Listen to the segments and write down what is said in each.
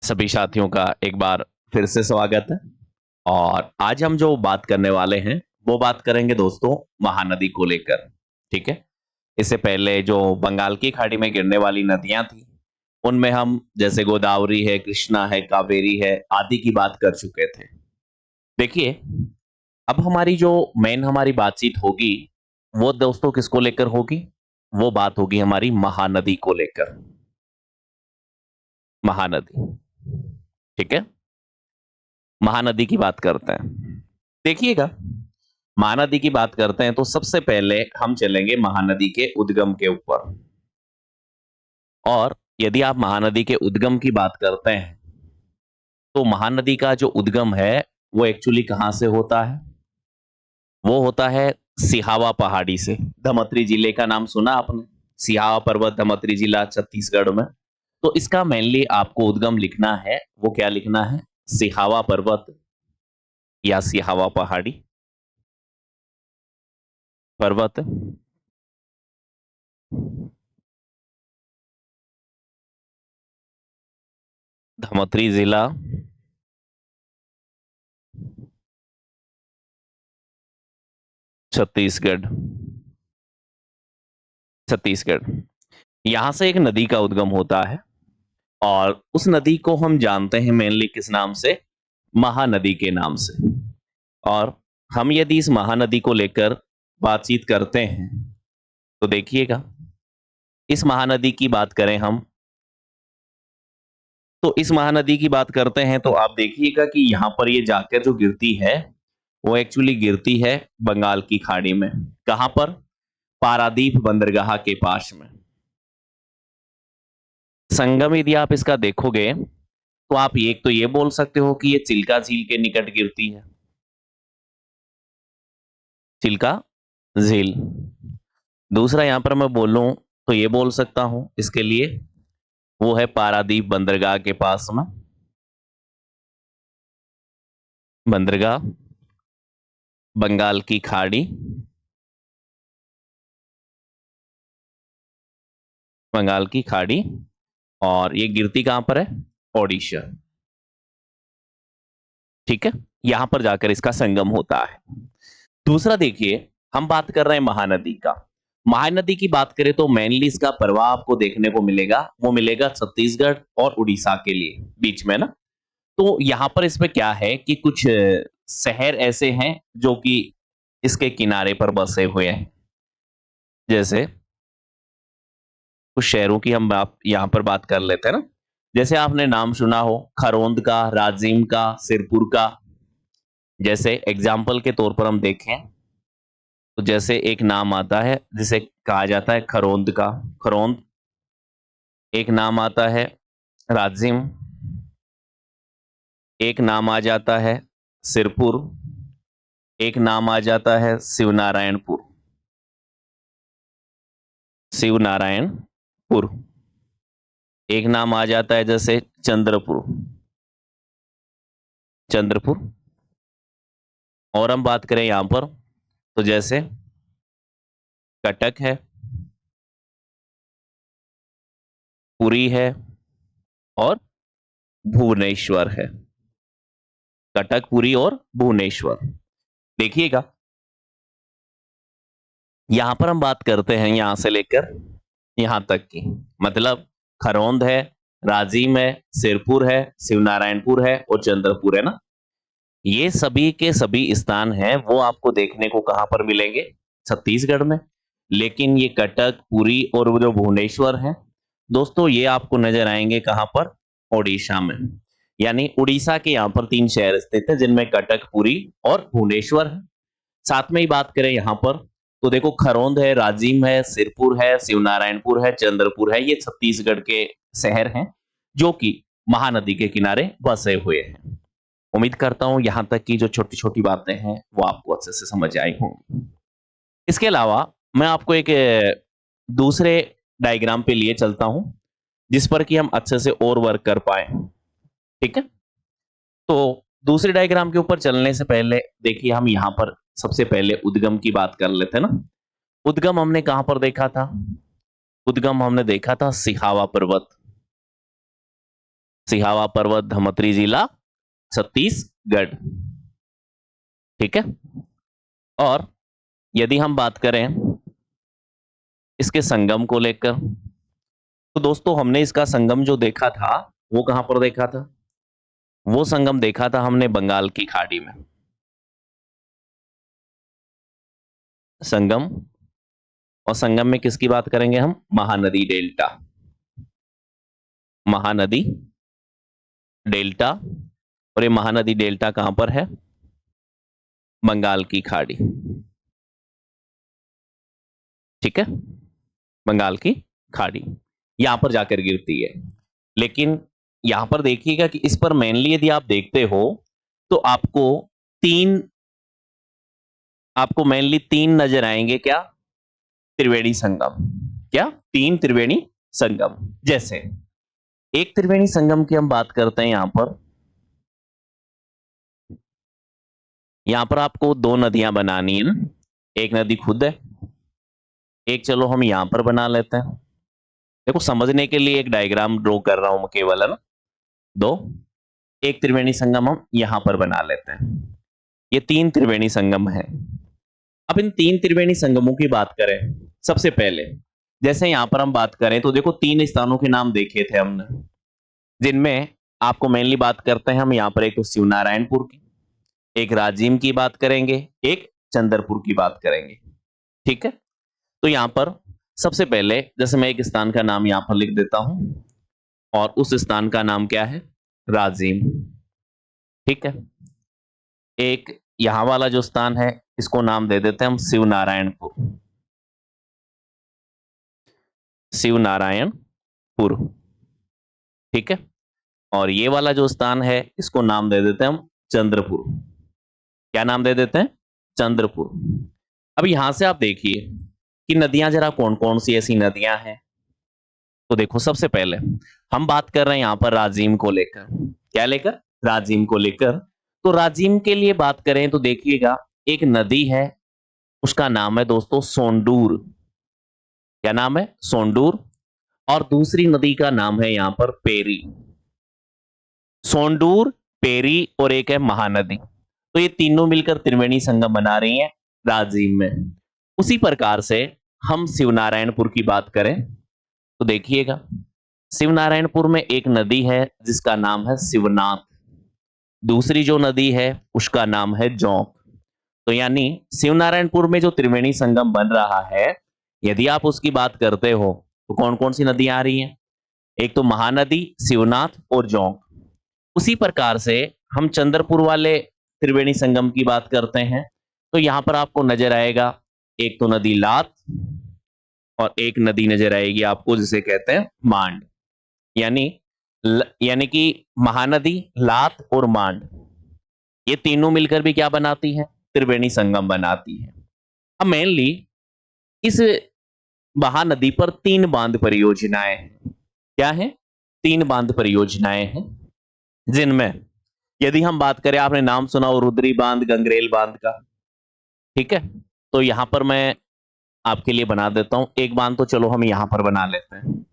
सभी साथियों का एक बार फिर से स्वागत है। और आज हम जो बात करने वाले हैं वो बात करेंगे दोस्तों महानदी को लेकर। ठीक है। इससे पहले जो बंगाल की खाड़ी में गिरने वाली नदियां थी उनमें हम जैसे गोदावरी है, कृष्णा है, कावेरी है आदि की बात कर चुके थे। देखिए, अब हमारी जो हमारी बातचीत होगी वो दोस्तों किसको लेकर होगी? वो बात होगी हमारी महानदी को लेकर। महानदी। ठीक है। महानदी की बात करते हैं। देखिएगा, महानदी की बात करते हैं तो सबसे पहले हम चलेंगे महानदी के उद्गम के ऊपर। और यदि आप महानदी के उद्गम की बात करते हैं तो महानदी का जो उद्गम है वो एक्चुअली कहां से होता है? वो होता है सिहावा पहाड़ी से। धमत्री जिले का नाम सुना आपने? सिहावा पर्वत, धमत्री जिला, छत्तीसगढ़ में। तो इसका मेनली आपको उद्गम लिखना है। वो क्या लिखना है? सिहावा पर्वत या सिहावा पहाड़ी पर्वत, धमत्री जिला, छत्तीसगढ़। छत्तीसगढ़। यहां से एक नदी का उद्गम होता है और उस नदी को हम जानते हैं मेनली किस नाम से? महानदी के नाम से। और हम यदि इस महानदी को लेकर बातचीत करते हैं तो देखिएगा, इस महानदी की बात करें हम तो इस महानदी की बात करते हैं तो आप देखिएगा कि यहां पर ये जाकर जो गिरती है वो एक्चुअली गिरती है बंगाल की खाड़ी में। कहां पर? पारादीप बंदरगाह के पास में। संगम यदि आप इसका देखोगे तो आप एक तो ये बोल सकते हो कि ये चिल्का झील के निकट गिरती है। चिल्का झील। दूसरा यहां पर मैं बोलूं तो ये बोल सकता हूं इसके लिए, वो है पारादीप बंदरगाह के पास में। बंदरगाह, बंगाल की खाड़ी, बंगाल की खाड़ी। और ये गिरती कहां पर है? ओडिशा। ठीक है। यहां पर जाकर इसका संगम होता है। दूसरा देखिए, हम बात कर रहे हैं महानदी का। महानदी की बात करें तो मेनली इसका प्रवाह आपको देखने को मिलेगा, वो मिलेगा छत्तीसगढ़ और उड़ीसा के लिए बीच में ना। तो यहां पर इसमें क्या है कि कुछ शहर ऐसे हैं जो कि इसके किनारे पर बसे हुए हैं। जैसे कुछ शहरों की हम आप यहां पर बात कर लेते हैं ना। जैसे आपने नाम सुना हो खरोंद का, राजिम का, सिरपुर का। जैसे एग्जाम्पल के तौर पर हम देखें तो जैसे एक नाम आता है जिसे कहा जाता है खरोंद का, खरोंद। एक नाम आता है राजिम। एक नाम आ जाता है सिरपुर। एक नाम आ जाता है शिवनारायणपुर। शिवनारायणपुर। एक नाम आ जाता है जैसे चंद्रपुर। चंद्रपुर। और हम बात करें यहां पर तो जैसे कटक है, पुरी है और भुवनेश्वर है। कटक, पुरी और भुवनेश्वर। देखिएगा, यहां पर हम बात करते हैं यहां से लेकर यहां तक की, मतलब खरौंद है, राजिम है, सिरपुर है, शिवनारायणपुर है और चंद्रपुर है ना। ये सभी के सभी स्थान हैं वो आपको देखने को कहां पर मिलेंगे? छत्तीसगढ़ में। लेकिन ये कटक, पुरी और वो जो भुवनेश्वर है दोस्तों, ये आपको नजर आएंगे कहां पर? ओडिशा में। यानी उड़ीसा के यहाँ पर तीन शहर स्थित है जिनमें कटक, पुरी और भुवनेश्वर है। साथ में ही बात करें यहाँ पर तो देखो खरौंद है, राजिम है, सिरपुर है, शिवनारायणपुर है, चंद्रपुर है। ये छत्तीसगढ़ के शहर हैं जो कि महानदी के किनारे बसे हुए हैं। उम्मीद करता हूं यहां तक की जो छोटी छोटी बातें हैं वो आपको अच्छे से समझ आई होंगी। इसके अलावा मैं आपको एक दूसरे डायग्राम पे लिए चलता हूं जिस पर कि हम अच्छे से और वर्क कर पाए। ठीक है। तो दूसरे डायग्राम के ऊपर चलने से पहले देखिए, हम यहां पर सबसे पहले उद्गम की बात कर लेते हैं ना। उद्गम हमने कहां पर देखा था? उद्गम हमने देखा था सिहावा पर्वत। सिहावा पर्वत, धमत्री जिला, छत्तीसगढ़। ठीक है। और यदि हम बात करें इसके संगम को लेकर, तो दोस्तों हमने इसका संगम जो देखा था वो कहां पर देखा था? वो संगम देखा था हमने बंगाल की खाड़ी में। संगम, और संगम में किसकी बात करेंगे हम? महानदी डेल्टा। महानदी डेल्टा, और ये महानदी डेल्टा कहां पर है? बंगाल की खाड़ी। ठीक है, बंगाल की खाड़ी यहां पर जाकर गिरती है। लेकिन यहां पर देखिएगा कि इस पर मेनली यदि आप देखते हो तो तीन आपको मेनली तीन नजर आएंगे। क्या? त्रिवेणी संगम। क्या? तीन त्रिवेणी संगम। जैसे एक त्रिवेणी संगम की हम बात करते हैं, यहां पर आपको दो नदियां बनानी है ना। एक नदी खुद है, एक चलो हम यहां पर बना लेते हैं। देखो समझने के लिए एक डायग्राम ड्रॉ कर रहा हूं मैं केवल, है ना। दो, एक त्रिवेणी संगम हम यहां पर बना लेते हैं। ये तीन त्रिवेणी संगम है। अब इन तीन त्रिवेणी संगमों की बात करें, सबसे पहले जैसे यहां पर हम बात करें तो देखो तीन स्थानों के नाम देखे थे हमने, जिनमें आपको मेनली बात करते हैं हम यहां पर। एक तो शिवनारायणपुर की, एक राजिम की बात करेंगे, एक चंद्रपुर की बात करेंगे। ठीक है। तो यहां पर सबसे पहले जैसे मैं एक स्थान का नाम यहां पर लिख देता हूं, और उस स्थान का नाम क्या है? राजिम। ठीक है। एक यहां वाला जो स्थान है इसको नाम दे देते हैं हम शिवनारायणपुर। शिवनारायणपुर। ठीक है। और ये वाला जो स्थान है इसको नाम दे देते हैं हम चंद्रपुर। क्या नाम दे देते हैं? चंद्रपुर। अब यहां से आप देखिए कि नदियां जरा कौन कौन सी ऐसी नदियां हैं। तो देखो सबसे पहले हम बात कर रहे हैं यहां पर राजिम को लेकर। क्या लेकर? राजिम को लेकर। तो राजिम के लिए बात करें तो देखिएगा एक नदी है, उसका नाम है दोस्तों सोंडूर। क्या नाम है? सोंडूर। और दूसरी नदी का नाम है यहां पर पेरी। सोंडूर, पेरी और एक है महानदी। तो ये तीनों मिलकर त्रिवेणी संगम बना रही हैं राजिम में। उसी प्रकार से हम शिवनारायणपुर की बात करें तो देखिएगा शिवनारायणपुर में एक नदी है जिसका नाम है शिवनाथ। दूसरी जो नदी है उसका नाम है जौंक। तो यानी शिवनारायणपुर में जो त्रिवेणी संगम बन रहा है, यदि आप उसकी बात करते हो तो कौन कौन सी नदियां आ रही हैं? एक तो महानदी, शिवनाथ और जौंक। उसी प्रकार से हम चंद्रपुर वाले त्रिवेणी संगम की बात करते हैं तो यहां पर आपको नजर आएगा एक तो नदी लात, और एक नदी नजर आएगी आपको जिसे कहते हैं मांड। यानी यानी कि महानदी, लात और मांड, ये तीनों मिलकर भी क्या बनाती हैं? त्रिवेणी संगम बनाती है। अब मेनली इस महानदी पर तीन बांध परियोजनाएं हैं। क्या है? तीन बांध परियोजनाएं हैं, जिनमें यदि हम बात करें, आपने नाम सुना हो रुद्री बांध, गंगरेल बांध का। ठीक है। तो यहां पर मैं आपके लिए बना देता हूं एक बांध, तो चलो हम यहां पर बना लेते हैं।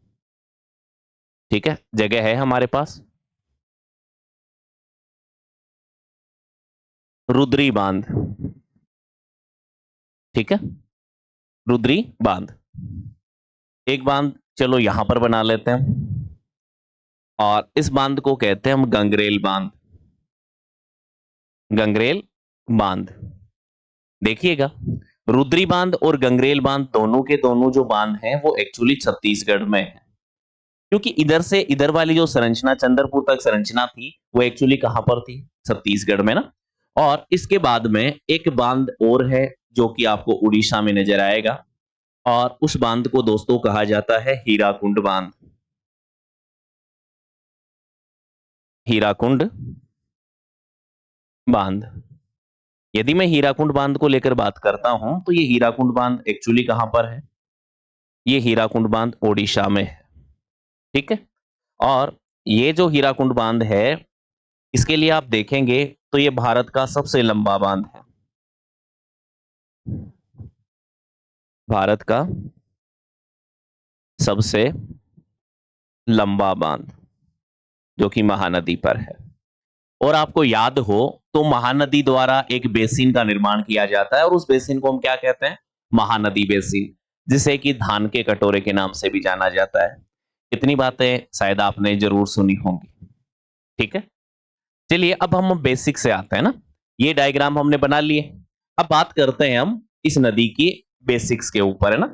ठीक है, जगह है हमारे पास। रुद्री बांध। ठीक है, रुद्री बांध। एक बांध चलो यहां पर बना लेते हैं, और इस बांध को कहते हैं हम गंगरेल बांध। गंगरेल बांध। देखिएगा रुद्री बांध और गंगरेल बांध दोनों के दोनों जो बांध हैं वो एक्चुअली छत्तीसगढ़ में है। क्योंकि इधर से इधर वाली जो संरचना चंद्रपुर तक संरचना थी वो एक्चुअली कहां पर थी? छत्तीसगढ़ में ना। और इसके बाद में एक बांध और है जो कि आपको उड़ीसा में नजर आएगा, और उस बांध को दोस्तों कहा जाता है हीराकुंड बांध। हीराकुंड बांध। यदि मैं हीराकुंड बांध को लेकर बात करता हूं तो ये हीराकुंड बांध एक्चुअली कहां पर है? ये हीराकुंड बांध ओडिशा में है। ठीक है। और ये जो हीराकुंड बांध है, इसके लिए आप देखेंगे तो ये भारत का सबसे लंबा बांध है। भारत का सबसे लंबा बांध। जो कि महानदी पर है। और आपको याद हो तो महानदी द्वारा एक बेसिन का निर्माण किया जाता है और उस बेसिन को हम क्या कहते हैं? महानदी बेसिन, जिसे कि धान के कटोरे के नाम से भी जाना जाता है। इतनी बातें शायद आपने जरूर सुनी होंगी। ठीक है, चलिए अब हम बेसिक से आते हैं ना। ये डायग्राम हमने बना लिए, अब बात करते हैं हम इस नदी की बेसिक्स के ऊपर, है ना।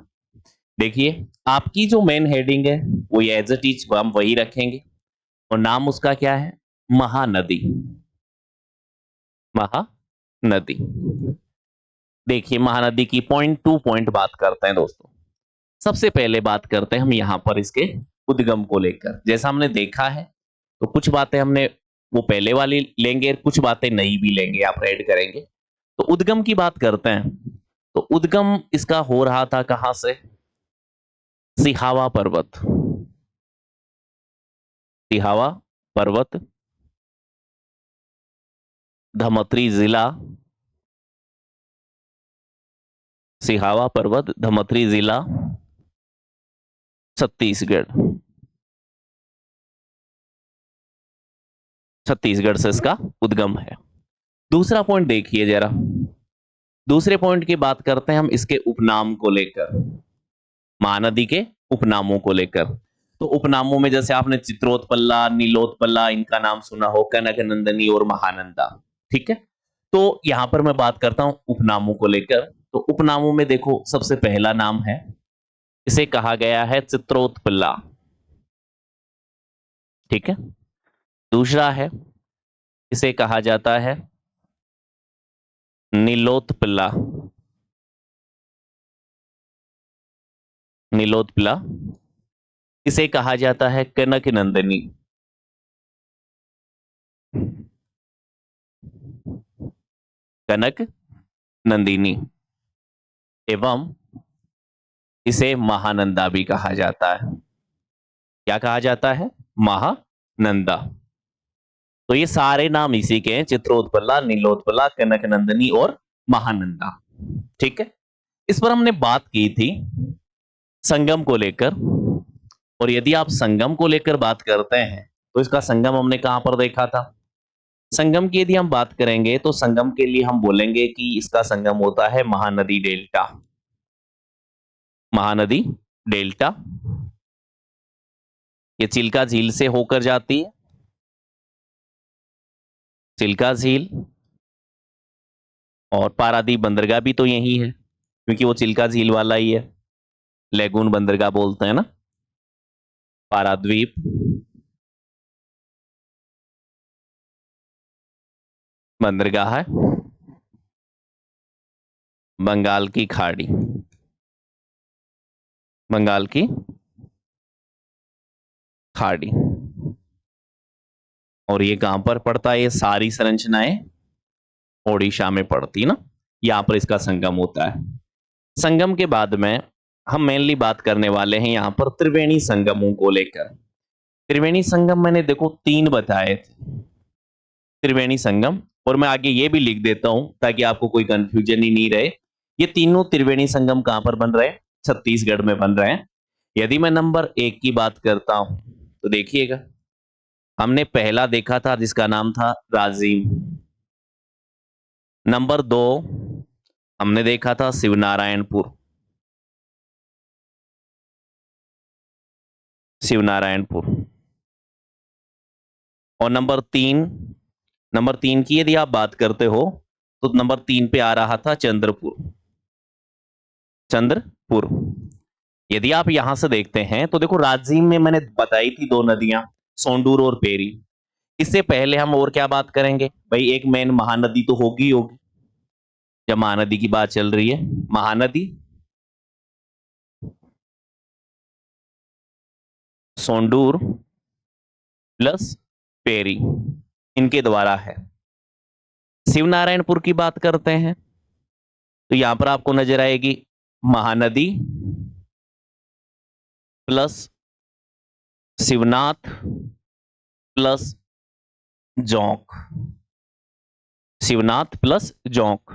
देखिए, आपकी जो मेन हेडिंग है वो ये एज इट इज हम वही रखेंगे और नाम उसका क्या है? महानदी। महानदी। देखिए, महानदी की पॉइंट टू पॉइंट बात करते हैं दोस्तों। सबसे पहले बात करते हैं हम यहां पर इसके उद्गम को लेकर। जैसा हमने देखा है तो कुछ बातें हमने वो पहले वाली लेंगे, कुछ बातें नई भी लेंगे, आप ऐड करेंगे। तो उद्गम की बात करते हैं, तो उद्गम इसका हो रहा था कहां से? सिहावा पर्वत। सिहावा पर्वत, धमत्री जिला। सिहावा पर्वत, धमत्री जिला, छत्तीसगढ़। छत्तीसगढ़ से इसका उद्गम है। दूसरा पॉइंट देखिए जरा, दूसरे पॉइंट की बात करते हैं हम इसके उपनाम को लेकर, महानदी के उपनामों को लेकर। तो उपनामों में जैसे आपने चित्रोत्पल्ला, नीलोत्पल्ला, इनका नाम सुना हो, कनक नंदनी और महानंदा। ठीक है, तो यहां पर मैं बात करता हूं उपनामों को लेकर। तो उपनामों में देखो, सबसे पहला नाम है, इसे कहा गया है चित्रोत्पल्ला। ठीक है, दूसरा है, इसे कहा जाता है नीलोत्पल्ला। नीलोत्पल्ला, इसे कहा जाता है कनक नंदनी। कनक नंदिनी, एवं इसे महानंदा भी कहा जाता है। क्या कहा जाता है? महानंदा। तो ये सारे नाम इसी के हैं, चित्रोत्पल्ला, नीलोत्पल्ला, कनक नंदिनी और महानंदा। ठीक है, इस पर हमने बात की थी संगम को लेकर। और यदि आप संगम को लेकर बात करते हैं तो इसका संगम हमने कहां पर देखा था? संगम की यदि हम बात करेंगे तो संगम के लिए हम बोलेंगे कि इसका संगम होता है महानदी डेल्टा। महानदी डेल्टा, ये चिल्का झील से होकर जाती है। चिल्का झील और पारादीप बंदरगाह भी तो यही है, क्योंकि वो चिल्का झील वाला ही है। लेगून बंदरगाह बोलते हैं ना, पाराद्वीप बंदरगाह है, बंगाल की खाड़ी। बंगाल की खाड़ी। और ये कहां पर पड़ता है? ये सारी संरचनाएं ओडिशा में पड़ती ना, यहां पर इसका संगम होता है। संगम के बाद में हम मेनली बात करने वाले हैं यहां पर त्रिवेणी संगमों को लेकर। त्रिवेणी संगम मैंने देखो 3 बताए थे, त्रिवेणी संगम। और मैं आगे ये भी लिख देता हूं ताकि आपको कोई कंफ्यूजन ही नहीं रहे। ये तीनों त्रिवेणी संगम कहां पर बन रहे हैं? छत्तीसगढ़ में बन रहे हैं। यदि मैं नंबर 1 की बात करता हूं तो देखिएगा, हमने पहला देखा था जिसका नाम था राजिम। नंबर 2 हमने देखा था शिवनारायणपुर। शिवनारायणपुर। और नंबर 3 की यदि आप बात करते हो तो नंबर 3 पे आ रहा था चंद्रपुर। चंद्रपुर। यदि आप यहां से देखते हैं तो देखो, राजिम में मैंने बताई थी 2 नदियां, सोंडूर और पेरी। इससे पहले हम और क्या बात करेंगे भाई? एक मेन महानदी तो होगी ही होगी, जब महानदी की बात चल रही है। महानदी, सोंडूर प्लस पेरी, इनके द्वारा है। शिवनारायणपुर की बात करते हैं तो यहां पर आपको नजर आएगी महानदी प्लस शिवनाथ प्लस जोंक। शिवनाथ प्लस जोंक।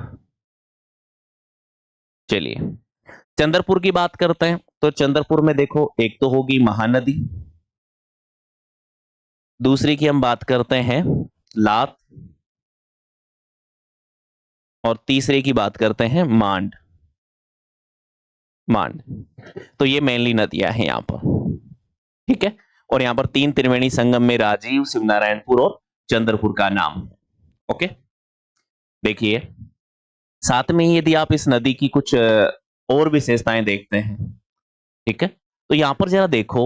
चलिए, चंद्रपुर की बात करते हैं तो चंद्रपुर में देखो, एक तो होगी महानदी, दूसरी की हम बात करते हैं लात, और तीसरे की बात करते हैं मांड। मांड। तो ये मेनली नदियां हैं यहां पर, ठीक है। और यहां पर 3 त्रिवेणी संगम में राजीव, शिवनारायणपुर और चंद्रपुर का नाम है। ओके, देखिए साथ में ही यदि आप इस नदी की कुछ और विशेषताएं देखते हैं, ठीक है, तो यहां पर जरा देखो,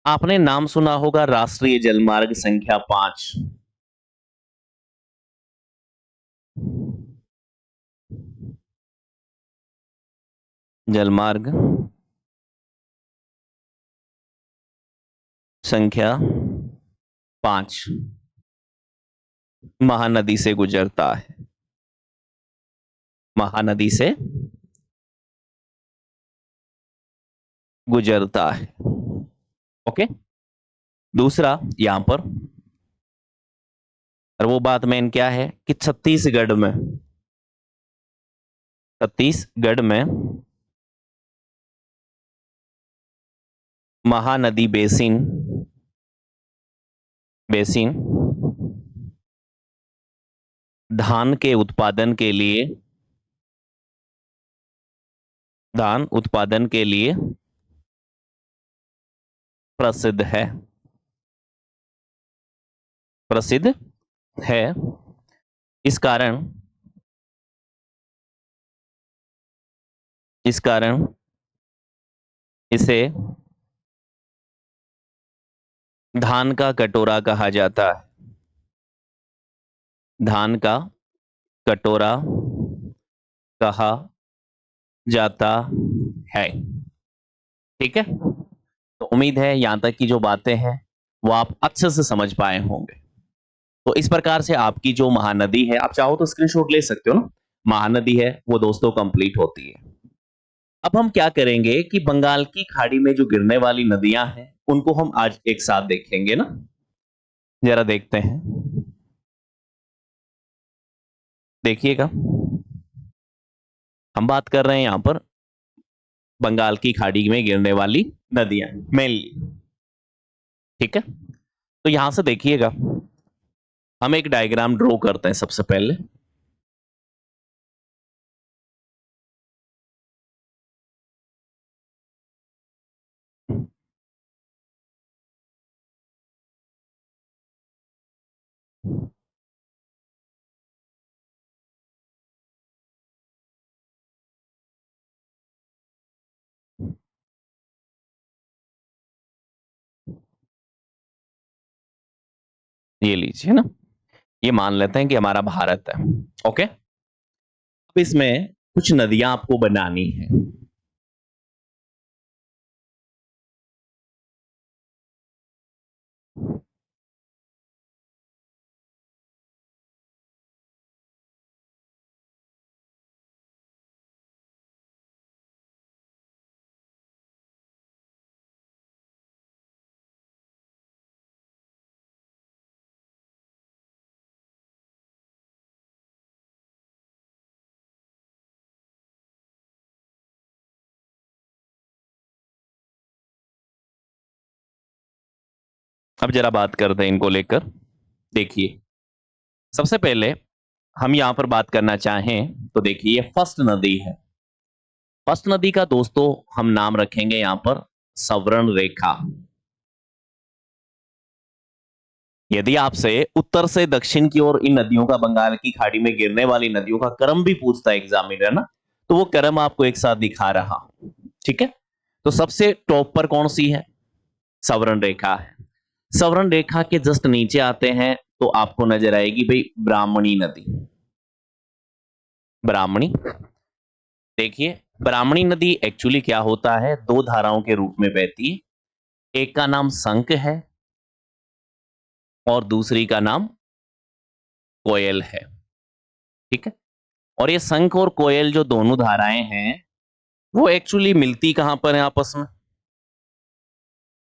आपने नाम सुना होगा राष्ट्रीय जलमार्ग संख्या 5। जलमार्ग संख्या 5 महानदी से गुजरता है। महानदी से गुजरता है। ओके, दूसरा यहां पर, और वो बात मेन क्या है कि छत्तीसगढ़ में महानदी बेसिन बेसिन धान के उत्पादन के लिए प्रसिद्ध है। प्रसिद्ध है। इस कारण इसे धान का कटोरा कहा जाता है। धान का कटोरा कहा जाता है। ठीक है, तो उम्मीद है यहां तक की जो बातें हैं वो आप अच्छे से समझ पाए होंगे। तो इस प्रकार से आपकी जो महानदी है, आप चाहो तो स्क्रीनशॉट ले सकते हो ना, महानदी है वो दोस्तों कंप्लीट होती है। अब हम क्या करेंगे कि बंगाल की खाड़ी में जो गिरने वाली नदियां हैं उनको हम आज एक साथ देखेंगे ना। जरा देखते हैं, देखिएगा, हम बात कर रहे हैं यहां पर बंगाल की खाड़ी में गिरने वाली नदियां मेनली। ठीक है, तो यहां से देखिएगा, हम एक डायग्राम ड्रॉ करते हैं सबसे पहले। ये लीजिए ना, ये मान लेते हैं कि हमारा भारत है। ओके, अब इसमें कुछ नदियां आपको बनानी है। अब जरा बात करते हैं इनको लेकर। देखिए, सबसे पहले हम यहां पर बात करना चाहें तो देखिए, ये फर्स्ट नदी है। फर्स्ट नदी का दोस्तों हम नाम रखेंगे यहां पर सवर्ण रेखा। यदि आपसे उत्तर से दक्षिण की ओर इन नदियों का, बंगाल की खाड़ी में गिरने वाली नदियों का क्रम भी पूछता है एग्जामिनर ना, तो वो क्रम आपको एक साथ दिखा रहा हूं। ठीक है, तो सबसे टॉप पर कौन सी है? सवर्ण रेखा है। सवर्ण रेखा के जस्ट नीचे आते हैं तो आपको नजर आएगी भाई ब्राह्मणी नदी। ब्राह्मणी, देखिए ब्राह्मणी नदी एक्चुअली क्या होता है, दो धाराओं के रूप में बहती है। एक का नाम संक है और दूसरी का नाम कोयल है। ठीक है, और ये संक और कोयल जो दोनों धाराएं हैं वो एक्चुअली मिलती कहां पर है आपस में?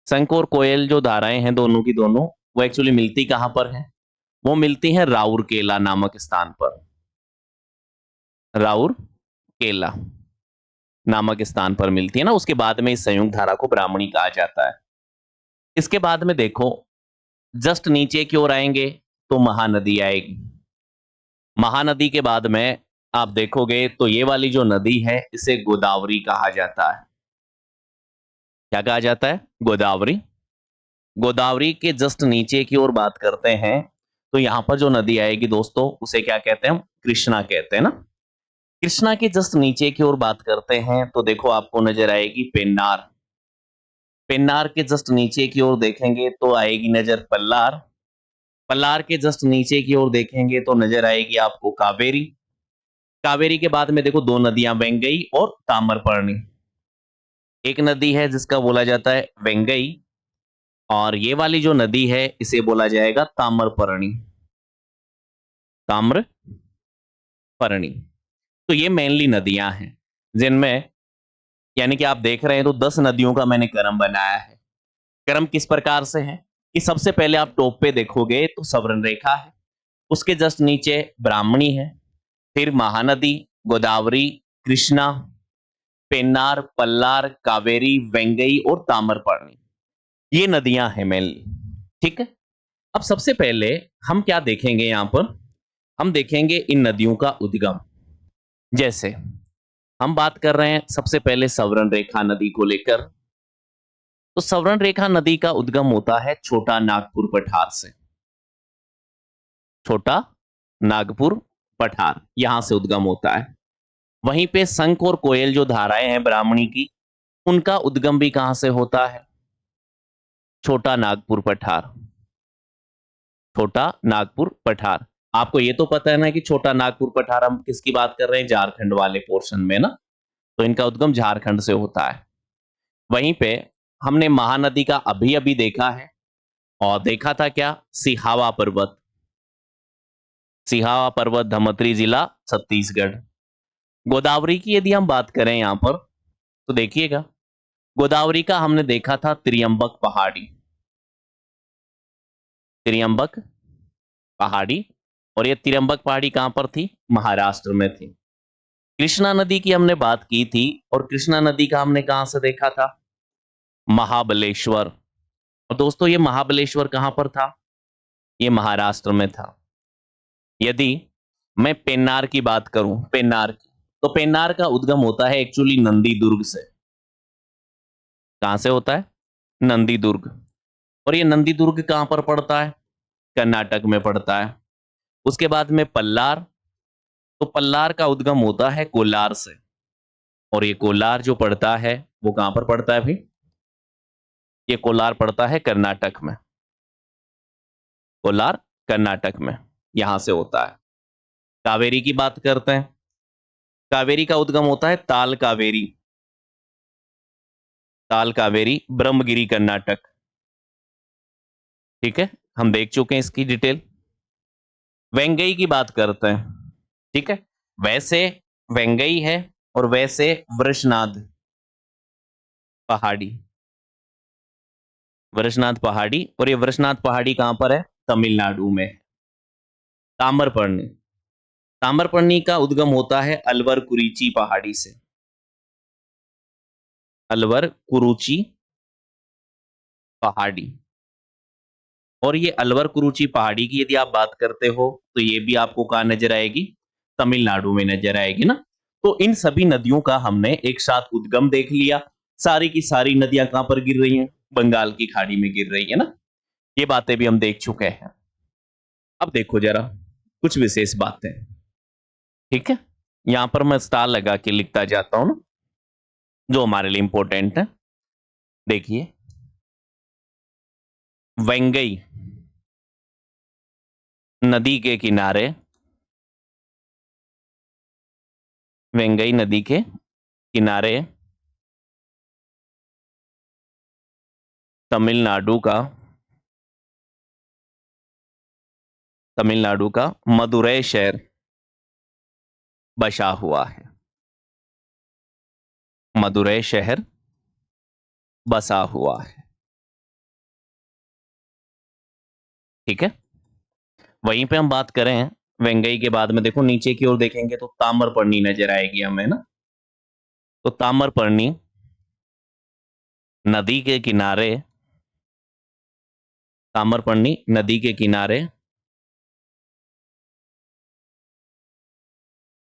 संक और कोयल जो धाराएं हैं दोनों की दोनों, वो एक्चुअली मिलती कहां पर है? वो मिलती हैं राउरकेला नामक स्थान पर। राउरकेला नामक स्थान पर मिलती है ना, उसके बाद में इस संयुक्त धारा को ब्राह्मणी कहा जाता है। इसके बाद में देखो, जस्ट नीचे की ओर आएंगे तो महानदी आएगी। महानदी के बाद में आप देखोगे तो ये वाली जो नदी है इसे गोदावरी कहा जाता है। क्या कहा जाता है? गोदावरी। गोदावरी के जस्ट नीचे की ओर बात करते हैं तो यहां पर जो नदी आएगी दोस्तों उसे क्या कहते हैं? हम कृष्णा कहते हैं ना। कृष्णा के जस्ट नीचे की ओर बात करते हैं तो देखो आपको नजर आएगी पेन्नार। पेन्नार के जस्ट नीचे की ओर देखेंगे तो आएगी नजर पल्लार। पल्लार के जस्ट नीचे की ओर देखेंगे तो नजर आएगी आपको कावेरी। कावेरी के बाद में देखो दो नदियां वेंगई और ताम्रपर्णी। एक नदी है जिसका बोला जाता है वेंगई, और ये वाली जो नदी है इसे बोला जाएगा ताम्रपर्णी। ताम्रपर्णी। तो ये मेनली नदियां हैं जिनमें, यानी कि आप देख रहे हैं तो 10 नदियों का मैंने क्रम बनाया है। क्रम किस प्रकार से है कि सबसे पहले आप टॉप पे देखोगे तो सवर्ण रेखा है, उसके जस्ट नीचे ब्राह्मणी है, फिर महानदी, गोदावरी, कृष्णा, पेन्नार, पल्लार, कावेरी, वेंगई और ताम्रपर्णी। ये नदियां हैं मेनली। ठीक है। अब सबसे पहले हम क्या देखेंगे? यहां पर हम देखेंगे इन नदियों का उद्गम। जैसे हम बात कर रहे हैं सबसे पहले सवर्ण रेखा नदी को लेकर, तो सवर्ण रेखा नदी का उद्गम होता है छोटा नागपुर पठार से। छोटा नागपुर पठार यहां से उद्गम होता है। वहीं पे शंख और कोयल जो धाराएं हैं ब्राह्मणी की, उनका उद्गम भी कहां से होता है? छोटा नागपुर पठार। छोटा नागपुर पठार। आपको ये तो पता है ना कि छोटा नागपुर पठार हम किसकी बात कर रहे हैं? झारखंड वाले पोर्शन में ना, तो इनका उद्गम झारखंड से होता है। वहीं पे हमने महानदी का अभी अभी देखा है, और देखा था क्या? सिहावा पर्वत। सिहावा पर्वत, धमतरी जिला, छत्तीसगढ़। गोदावरी की यदि हम बात करें यहां पर तो देखिएगा, गोदावरी का हमने देखा था त्रियंबक पहाड़ी। त्रियंबक पहाड़ी। और ये त्रियंबक पहाड़ी कहां पर थी? महाराष्ट्र में थी। कृष्णा नदी की हमने बात की थी, और कृष्णा नदी का हमने कहां से देखा था? महाबलेश्वर। और दोस्तों ये महाबलेश्वर कहां पर था? ये महाराष्ट्र में था। यदि मैं पेन्नार की बात करूं, पेन्नार की, तो पेन्नार का उद्गम होता है एक्चुअली नंदी दुर्ग से। कहां से होता है? नंदी दुर्ग। और ये नंदी दुर्ग कहां पर पड़ता है? कर्नाटक में पड़ता है। उसके बाद में पल्लार, तो पल्लार का उद्गम होता है कोलार से, और ये कोलार जो पड़ता है वो कहां पर पड़ता है भाई? ये कोलार पड़ता है कर्नाटक में। कोलार कर्नाटक में यहां से होता है। कावेरी की बात करते हैं। कावेरी का उद्गम होता है ताल कावेरी। ताल कावेरी, ब्रह्मगिरी, कर्नाटक। ठीक है, हम देख चुके हैं इसकी डिटेल। वेंगई की बात करते हैं। ठीक है, वैसे वेंगई है और वैसे वृषनाथ पहाड़ी। वृषनाथ पहाड़ी, और ये वृषनाथ पहाड़ी कहां पर है? तमिलनाडु में। ताम्रपर्णी। ताम्रपर्णी का उद्गम होता है अलवर कुरीची पहाड़ी से। अलवर कुरुची पहाड़ी। और ये अलवर कुरुची पहाड़ी की यदि आप बात करते हो तो ये भी आपको कहां नजर आएगी? तमिलनाडु में नजर आएगी ना। तो इन सभी नदियों का हमने एक साथ उद्गम देख लिया। सारी की सारी नदियां कहां पर गिर रही हैं? बंगाल की खाड़ी में गिर रही है ना। ये बातें भी हम देख चुके हैं। अब देखो जरा कुछ विशेष बातें। ठीक है, यहां पर मैं स्टार लगा के लिखता जाता हूं ना, जो हमारे लिए इंपॉर्टेंट है। देखिए, वेंगई नदी के किनारे, वेंगई नदी के किनारे तमिलनाडु का, तमिलनाडु का मदुरै शहर बसा हुआ है। मदुरै शहर बसा हुआ है। ठीक है, वहीं पे हम बात करें वेंगई के बाद में, देखो नीचे की ओर देखेंगे तो ताम्रपर्णी नजर आएगी हमें ना। तो ताम्रपर्णी नदी के किनारे ताम्रपर्णी नदी के किनारे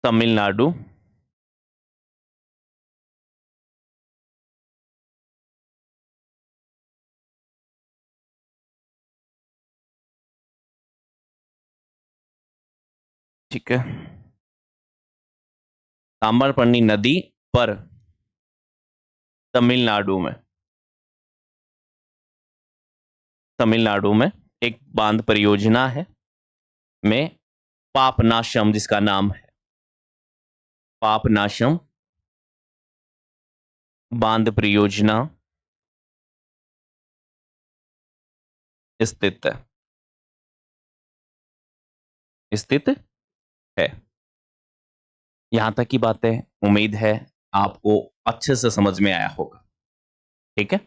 तमिलनाडु ठीक है, ताम्रपर्णी नदी पर तमिलनाडु में एक बांध परियोजना है में पापनाशम, जिसका नाम है पापनाशम बांध परियोजना स्थित है। यहां तक की बातें उम्मीद है आपको अच्छे से समझ में आया होगा। ठीक है,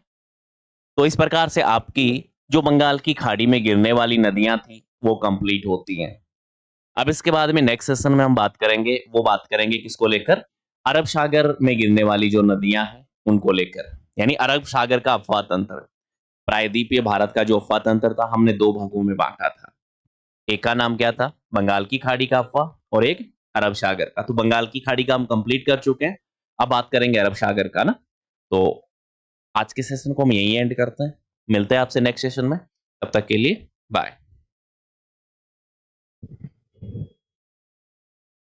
तो इस प्रकार से आपकी जो बंगाल की खाड़ी में गिरने वाली नदियां थी वो कंप्लीट होती हैं। अब इसके बाद में नेक्स्ट सेशन में हम बात करेंगे, वो बात करेंगे किसको लेकर, अरब सागर में गिरने वाली जो नदियां हैं उनको लेकर, यानी अरब सागर का अफवाह तंत्र। प्रायद्वीपीय भारत का जो अफवाह तंत्र था हमने दो भागों में बांटा था, एक का नाम क्या था, बंगाल की खाड़ी का अफवाह, और एक अरब सागर का। तो बंगाल की खाड़ी का हम कंप्लीट कर चुके हैं, अब बात करेंगे अरब सागर का ना। तो आज के सेशन को हम यहीं एंड करते हैं, मिलते हैं आपसे नेक्स्ट सेशन में, तब तक के लिए बाय।